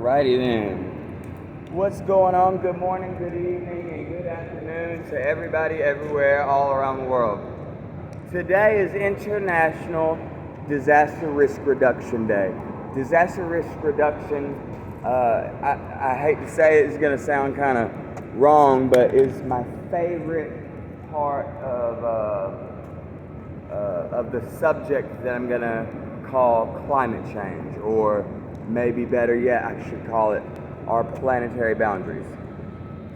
Alrighty then. What's going on? Good morning, good evening, and good afternoon to everybody everywhere all around the world. Today is International Disaster Risk Reduction Day. Disaster risk reduction, I hate to say it's going to sound kind of wrong, but it's my favorite part of the subject that I'm going to call climate change, or maybe better yet, I should call it our planetary boundaries.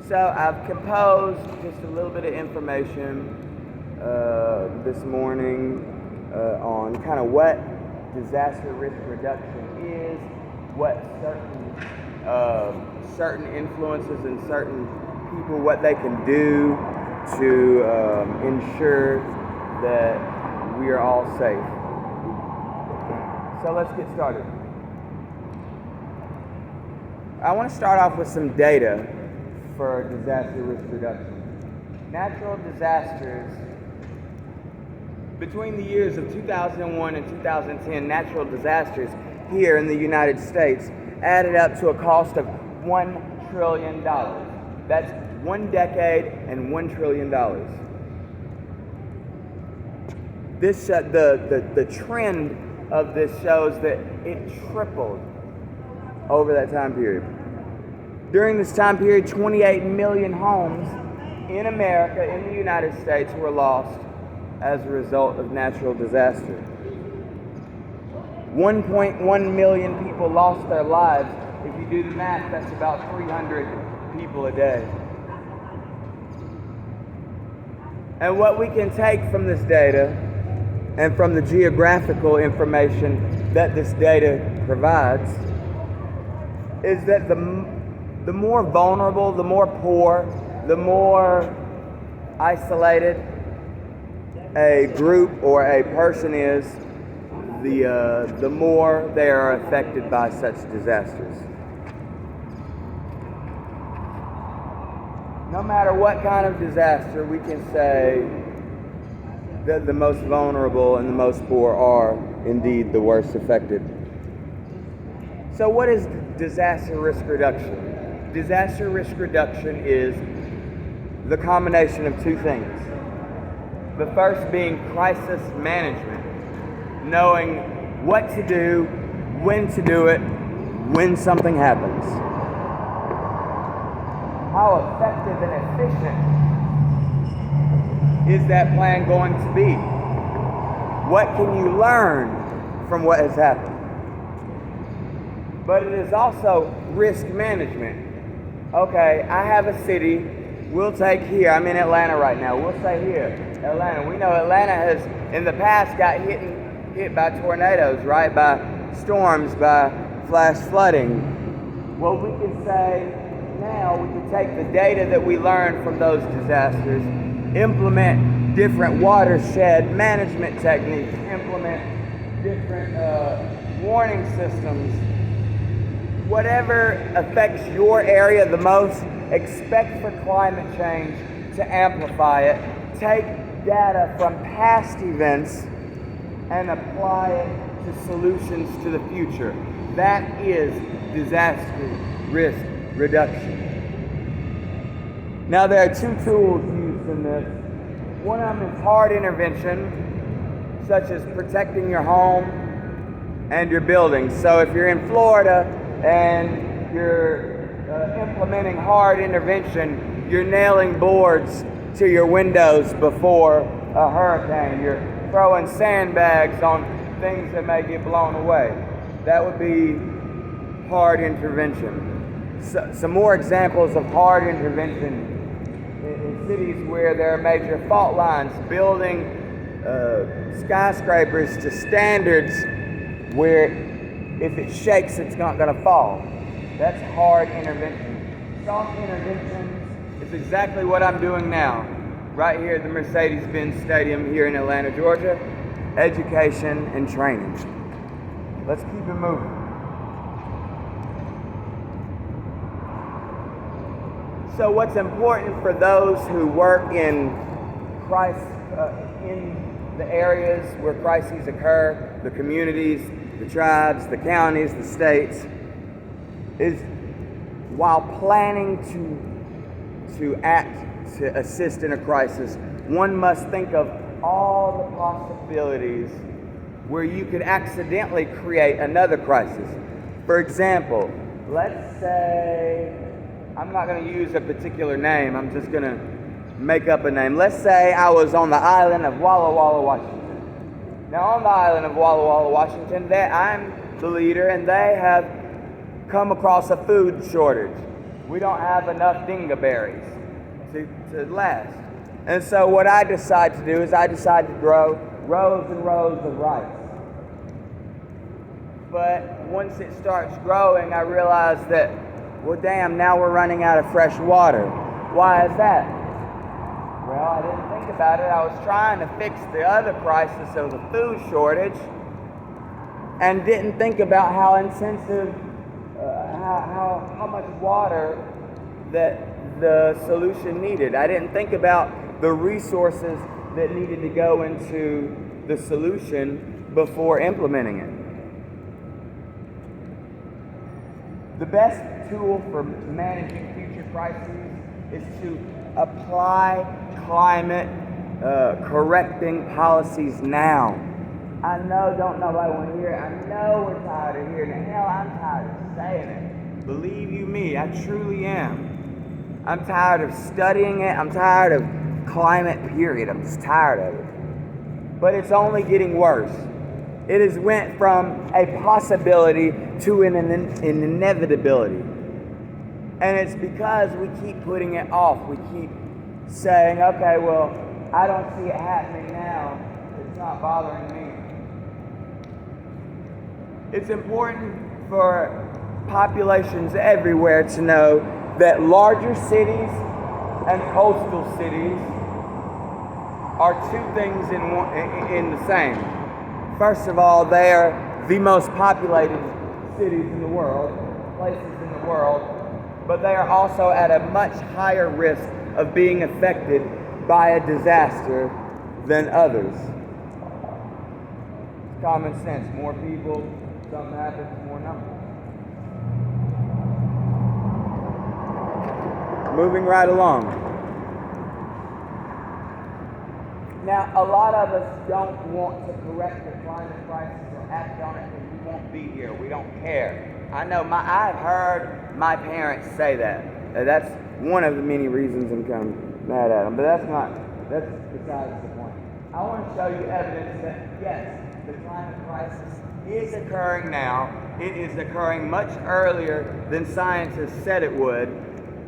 So I've composed just a little bit of information this morning on kind of what disaster risk reduction is, what certain influences and certain people, what they can do to ensure that we are all safe. So let's get started. I want to start off with some data for disaster risk reduction. Natural disasters, between the years of 2001 and 2010, natural disasters here in the United States added up to a cost of $1 trillion. That's 1 decade and $1 trillion. This the trend of this shows that it tripled over that time period. During this time period, 28 million homes in America, in the United States, were lost as a result of natural disaster. 1.1 million people lost their lives. If you do the math, that's about 300 people a day. And what we can take from this data and from the geographical information that this data provides is that the more vulnerable, the more poor, the more isolated a group or a person is, the more they are affected by such disasters. No matter what kind of disaster, we can say that the most vulnerable and the most poor are indeed the worst affected. So what is disaster risk reduction? Disaster risk reduction is the combination of two things. The first being crisis management, knowing what to do, when to do it, when something happens. How effective and efficient is that plan going to be? What can you learn from what has happened? But it is also risk management. Okay, I have a city, we'll take here, I'm in Atlanta right now, we'll say here, Atlanta. We know Atlanta has, in the past, got hit by tornadoes, right? By storms, by flash flooding. Well, we can say now, we can take the data that we learned from those disasters, implement different watershed management techniques, implement different warning systems. Whatever affects your area the most, expect for climate change to amplify it. Take data from past events and apply it to solutions to the future. That is disaster risk reduction. Now, there are two tools used in this. One of them is hard intervention, such as protecting your home and your buildings. So if you're in Florida and you're implementing hard intervention, you're nailing boards to your windows before a hurricane. You're throwing sandbags on things that may get blown away. That would be hard intervention. So, some more examples of hard intervention in cities where there are major fault lines, building skyscrapers to standards where if it shakes, it's not going to fall. That's hard intervention. Soft intervention is exactly what I'm doing now, right here at the Mercedes-Benz Stadium here in Atlanta, Georgia. Education and training. Let's keep it moving. So what's important for those who work in the areas where crises occur, the communities, the tribes, the counties, the states, is while planning to act to assist in a crisis, one must think of all the possibilities where you could accidentally create another crisis. For example, let's say, I'm not going to use a particular name, I'm just going to make up a name. Let's say I was on the island of Walla Walla, Washington. Now on the island of Walla Walla, Washington, I'm the leader and they have come across a food shortage. We don't have enough dingleberries to last. And so what I decide to do is I decide to grow rows and rows of rice. But once it starts growing, I realize that, well, damn, now we're running out of fresh water. Why is that? Well, I didn't think about it. I was trying to fix the other crisis of the food shortage and didn't think about how intensive, how much water that the solution needed. I didn't think about the resources that needed to go into the solution before implementing it. The best tool for managing future crises is to apply climate correcting policies now. I know don't nobody want to hear it. I know we're tired of hearing it. Hell, I'm tired of saying it. Believe you me, I truly am. I'm tired of studying it. I'm tired of climate, period. I'm just tired of it. But it's only getting worse. It has went from a possibility to an inevitability. And it's because we keep putting it off. We keep saying, okay, well, I don't see it happening now. It's not bothering me. It's important for populations everywhere to know that larger cities and coastal cities are two things in the same. First of all, they are the most populated cities in the world, places in the world, but they are also at a much higher risk of being affected by a disaster than others. Common sense, more people, something happens, more numbers. Moving right along. Now, a lot of us don't want to correct the climate crisis or act on it because we won't be here. We don't care. I know I've heard my parents say that. That's one of the many reasons I'm kind of mad at them. But that's besides the point. I want to show you evidence that, yes, the climate crisis is occurring now. It is occurring much earlier than scientists said it would.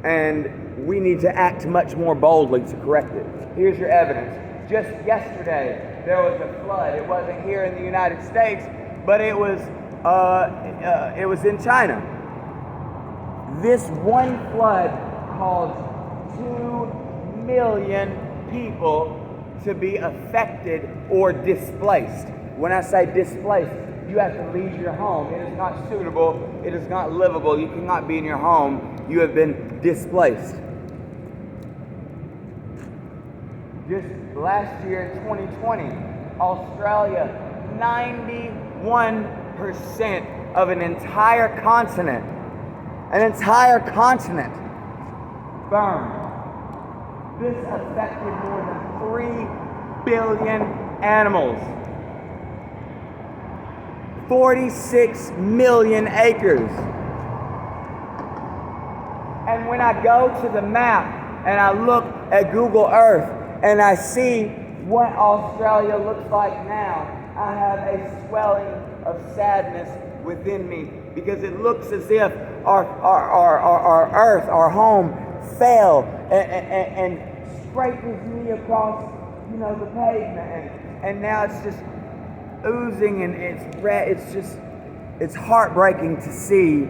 And we need to act much more boldly to correct it. Here's your evidence. Just yesterday, there was a flood. It wasn't here in the United States, but it was in China. This one flood caused 2 million people to be affected or displaced. When I say displaced, you have to leave your home. It is not suitable. It is not livable. You cannot be in your home. You have been displaced. Just last year in 2020, Australia, 91% of an entire continent burned. This affected more than 3 billion animals. 46 million acres. And when I go to the map and I look at Google Earth and I see what Australia looks like now, I have a swelling of sadness within me because it looks as if our earth, our home, fell and scrapes me across, the pavement, and now it's just oozing and it's red. It's heartbreaking to see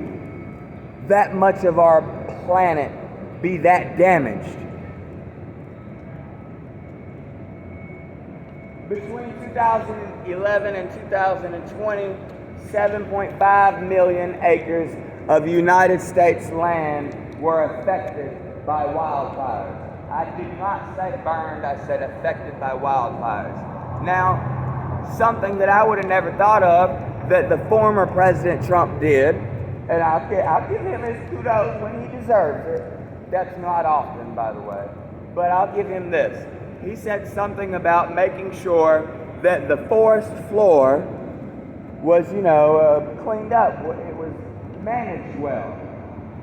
that much of our planet be that damaged. Between 2011 and 2020, 7.5 million acres of United States land were affected by wildfires. I did not say burned, I said affected by wildfires. Now, something that I would have never thought of that the former President Trump did And I'll give him his kudos when he deserves it. That's not often, by the way. But I'll give him this. He said something about making sure that the forest floor was, cleaned up. It was managed well.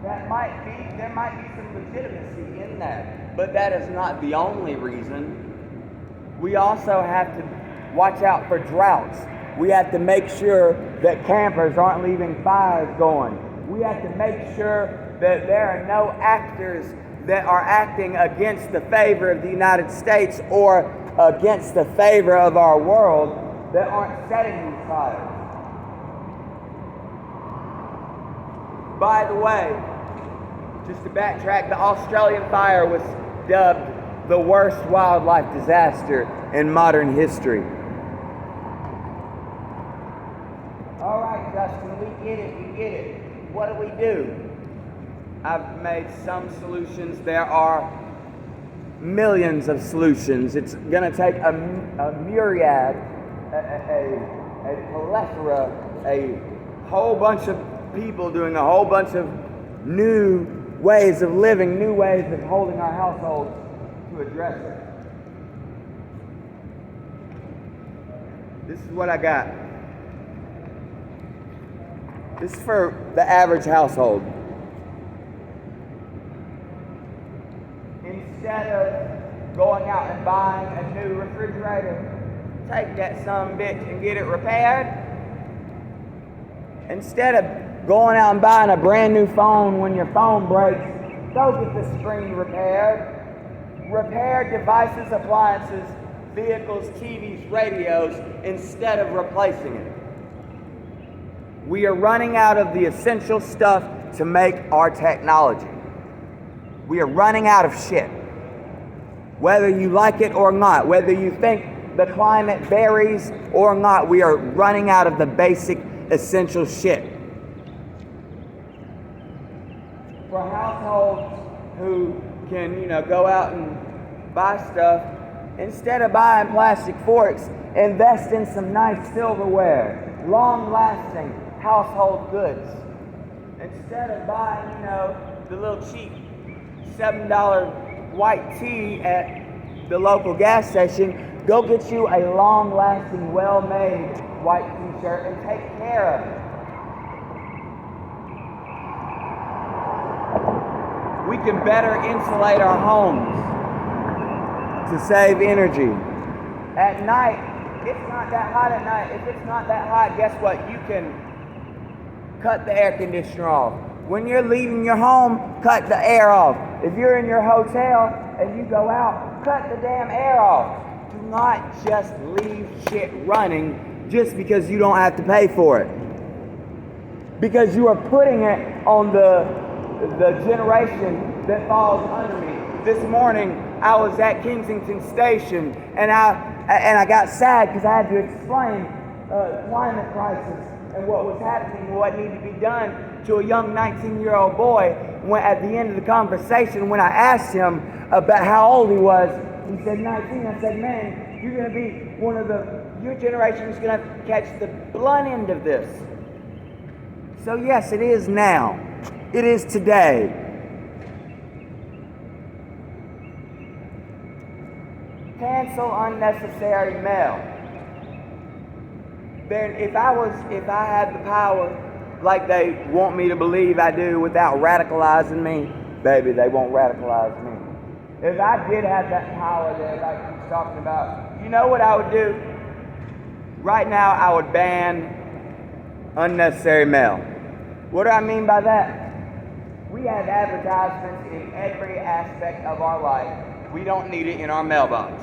There might be some legitimacy in that. But that is not the only reason. We also have to watch out for droughts. We have to make sure that campers aren't leaving fires going. We have to make sure that there are no actors that are acting against the favor of the United States or against the favor of our world that aren't setting these fires. By the way, just to backtrack, the Australian fire was dubbed the worst wildlife disaster in modern history. All right, Justin, we get it. What do? I've made some solutions. There are millions of solutions. It's going to take a myriad, a plethora, a whole bunch of people doing a whole bunch of new ways of living, new ways of holding our households to address it. This is what I got. This is for the average household. Instead of going out and buying a new refrigerator, take that sumbitch and get it repaired. Instead of going out and buying a brand new phone when your phone breaks, go get the screen repaired. Repair devices, appliances, vehicles, TVs, radios, instead of replacing it. We are running out of the essential stuff to make our technology. We are running out of shit. Whether you like it or not, whether you think the climate varies or not, we are running out of the basic essential shit. For households who can, go out and buy stuff, instead of buying plastic forks, invest in some nice silverware, long-lasting household goods. Instead of buying, the little cheap $7 white tea at the local gas station, go get you a long-lasting, well-made white t-shirt and take care of it. We can better insulate our homes to save energy. At night, it's not that hot at night. If it's not that hot, guess what? You can cut the air conditioner off. When you're leaving your home, cut the air off. If you're in your hotel and you go out, cut the damn air off. Do not just leave shit running just because you don't have to pay for it. Because you are putting it on the generation that falls under me. This morning, I was at Kensington Station, and I got sad because I had to explain climate crisis and what was happening, what needed to be done to a young 19-year-old boy. When at the end of the conversation, when I asked him about how old he was, he said 19. I said, man, you're going to be your generation is going to catch the blunt end of this. So yes, it is now. It is today. Cancel unnecessary mail. Then if I had the power like they want me to believe I do without radicalizing me, baby, they won't radicalize me. If I did have that power there like he's talking about, you know what I would do? Right now I would ban unnecessary mail. What do I mean by that? We have advertisements in every aspect of our life. We don't need it in our mailbox.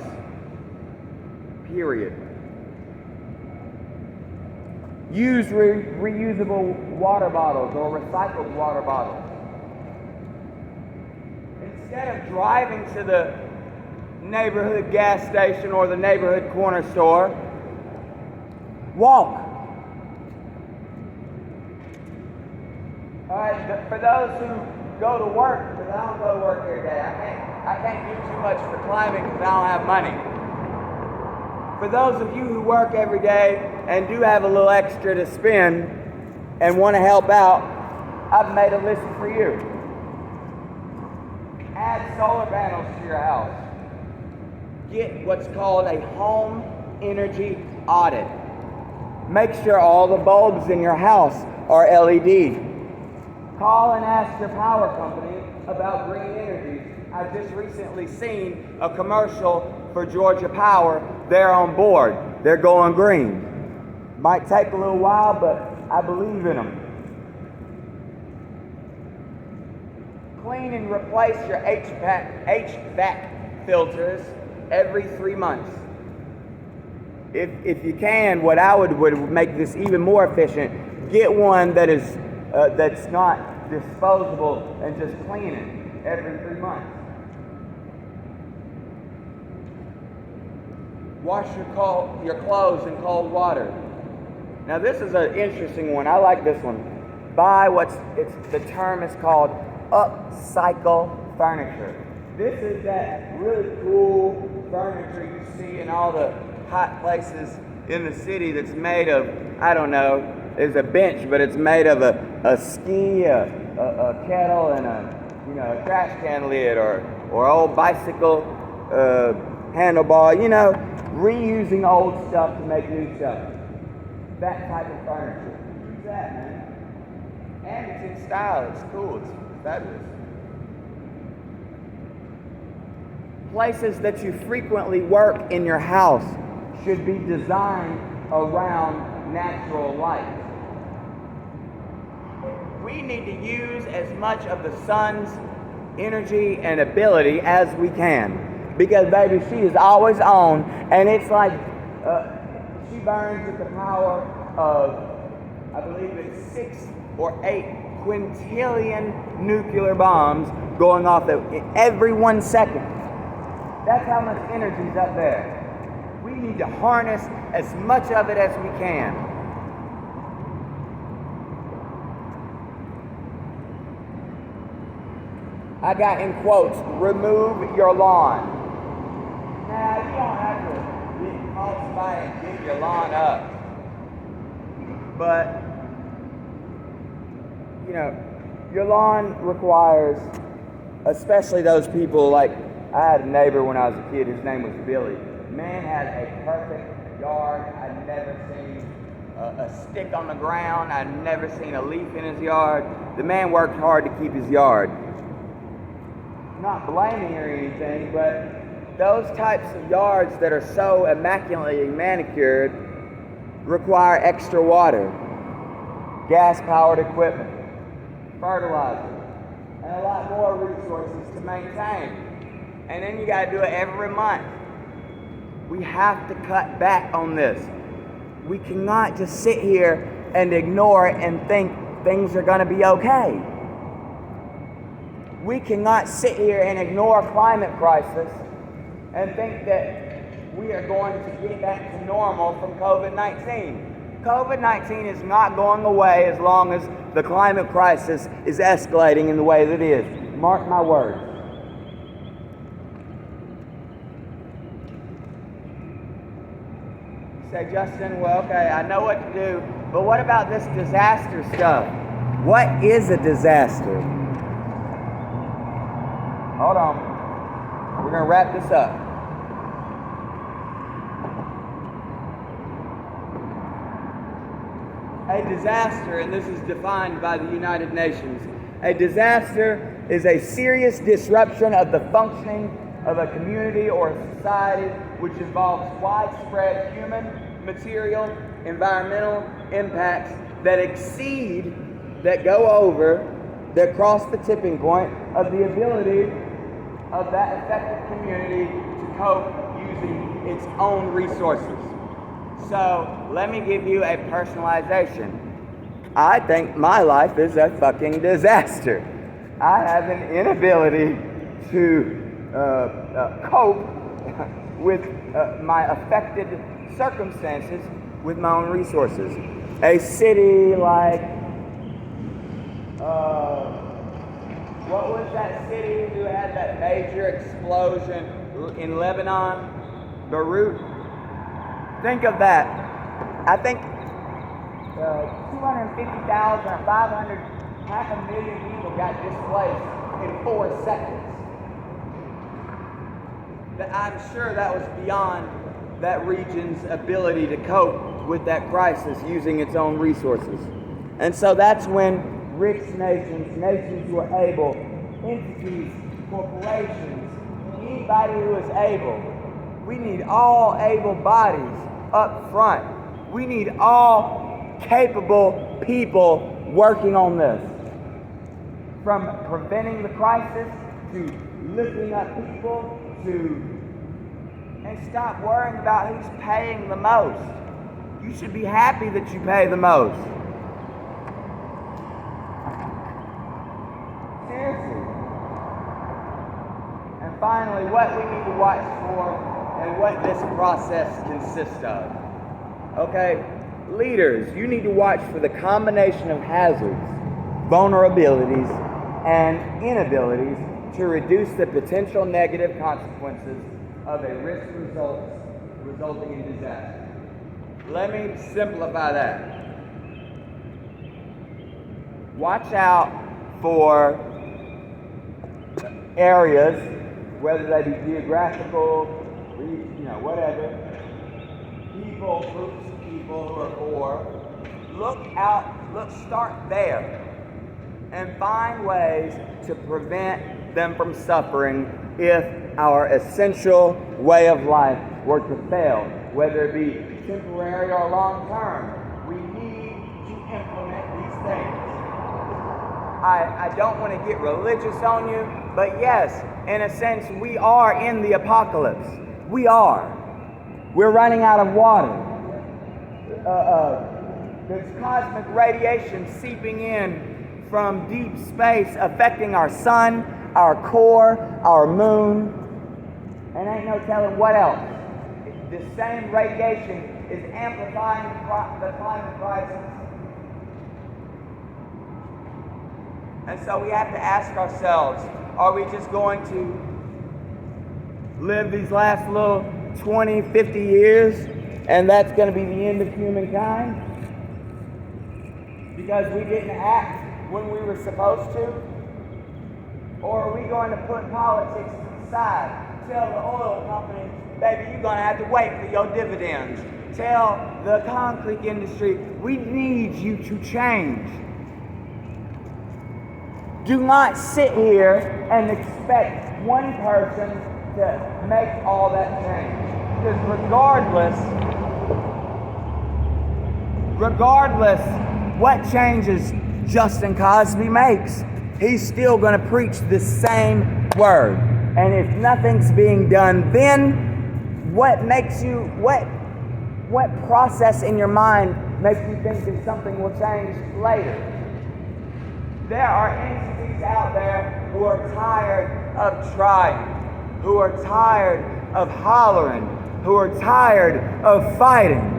Period. Use reusable water bottles or recycled water bottles. Instead of driving to the neighborhood gas station or the neighborhood corner store, walk. All right, for those who go to work, because I don't go to work every day, I can't do too much for climbing because I don't have money. For those of you who work every day and do have a little extra to spend and want to help out, I've made a list for you. Add solar panels to your house. Get what's called a home energy audit. Make sure all the bulbs in your house are LED. Call and ask your power company about green energy. I just recently seen a commercial for Georgia Power. They're on board. They're going green. Might take a little while, but I believe in them. Clean and replace your HVAC filters every 3 months. If you can, what I would make this even more efficient, get one that is that's not disposable and just clean it every 3 months. Wash your clothes in cold water. Now this is an interesting one. I like this one. Buy the term is called upcycle furniture. This is that really cool furniture you see in all the hot places in the city that's made of, I don't know, it's a bench, but it's made of a ski, a kettle, and a trash can lid, or old bicycle handlebar, reusing old stuff to make new stuff. That type of furniture. Use that, man. And it's in style, it's cool, it's fabulous. Places that you frequently work in your house should be designed around natural light. We need to use as much of the sun's energy and ability as we can, because baby, she is always on, and it's like she burns with the power of, I believe it's 6 or 8 quintillion nuclear bombs going off every 1 second. That's how much energy's up there. We need to harness as much of it as we can. I got in quotes, remove your lawn. Now, you don't have to call somebody and dig your lawn up. But, your lawn requires, especially those people like, I had a neighbor when I was a kid, his name was Billy. Man had a perfect yard. I'd never seen a stick on the ground. I'd never seen a leaf in his yard. The man worked hard to keep his yard. Not blaming or anything, but those types of yards that are so immaculately manicured require extra water, gas-powered equipment, fertilizer, and a lot more resources to maintain. And then you got to do it every month. We have to cut back on this. We cannot just sit here and ignore it and think things are going to be okay. We cannot sit here and ignore climate crisis and think that we are going to get back to normal from COVID-19. COVID-19 is not going away as long as the climate crisis is escalating in the way that it is. Mark my words. Say, Justin, well, okay, I know what to do, but what about this disaster stuff? What is a disaster? Hold on. We're going to wrap this up. A disaster, and this is defined by the United Nations, a disaster is a serious disruption of the functioning of a community or a society which involves widespread human, material, environmental impacts that exceed, that go over, that cross the tipping point of the ability of that affected community to cope using its own resources. So, let me give you a personalization. I think my life is a fucking disaster. I have an inability to cope with my affected circumstances with my own resources. A city like, what was that city who had that major explosion in Lebanon? Beirut? Think of that. I think 250,000 or 500 500,000 people got displaced in 4 seconds. I'm sure that was beyond that region's ability to cope with that crisis using its own resources. And so that's when rich nations who are able, entities, corporations, anybody who is able, we need all able bodies up front. We need all capable people working on this. From preventing the crisis to lifting up people and stop worrying about who's paying the most. You should be happy that you pay the most. Seriously. And finally, what we need to watch for and what this process consists of. Okay, leaders, you need to watch for the combination of hazards, vulnerabilities, and inabilities to reduce the potential negative consequences of a risk resulting in disaster. Let me simplify that. Watch out for areas, whether they be geographical, whatever, people, groups of people who are poor. Start there and find ways to prevent them from suffering if our essential way of life were to fail, whether it be temporary or long term. We need to implement these things. I don't want to get religious on you, but yes, in a sense, we are in the apocalypse. We are. We're running out of water. There's cosmic radiation seeping in from deep space, affecting our sun, our core, our moon, and ain't no telling what else. The same radiation is amplifying the climate crisis. And so we have to ask ourselves, are we just going to live these last little 20, 50 years, and that's going to be the end of humankind? Because we didn't act when we were supposed to? Or are we going to put politics to the side? Tell the oil companies, baby, you're going to have to wait for your dividends. Tell the concrete industry, we need you to change. Do not sit here and expect one person to make all that change. Because regardless what changes Justin Cosby makes, he's still going to preach the same word. And if nothing's being done, then what process in your mind makes you think that something will change later? There are entities out there who are tired of trying, who are tired of hollering, who are tired of fighting.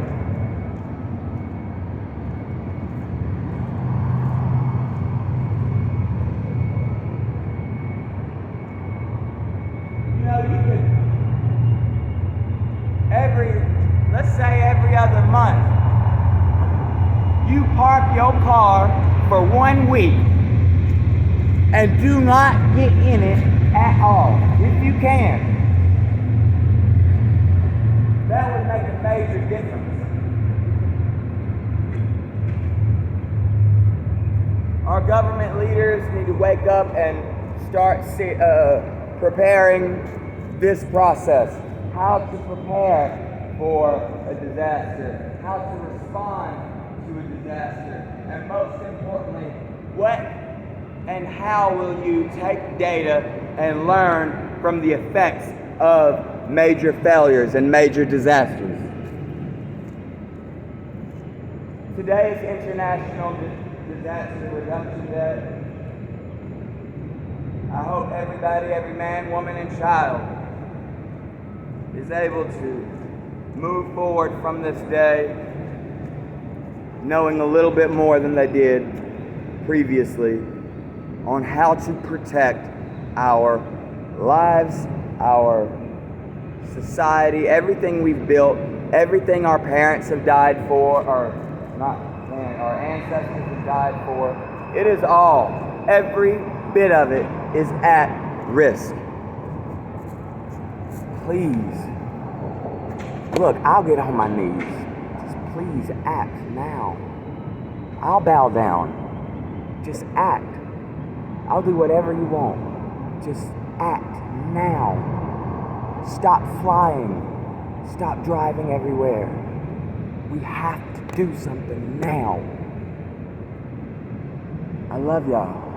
Let's say every other month, you park your car for 1 week and do not get in it at all, if you can. That would make a major difference. Our government leaders need to wake up and start preparing this process. How to prepare for a disaster, how to respond to a disaster, and most importantly, what and how will you take data and learn from the effects of major failures and major disasters. Today is International Disaster Reduction Day. I hope everybody, every man, woman, and child is able to move forward from this day knowing a little bit more than they did previously on how to protect our lives, our society, everything we've built, everything our parents have died for, or not, our ancestors have died for, It is all. Every bit of it is at risk. Please. Look, I'll get on my knees. Just please act now. I'll bow down. Just act. I'll do whatever you want. Just act now. Stop flying. Stop driving everywhere. We have to do something now. I love y'all.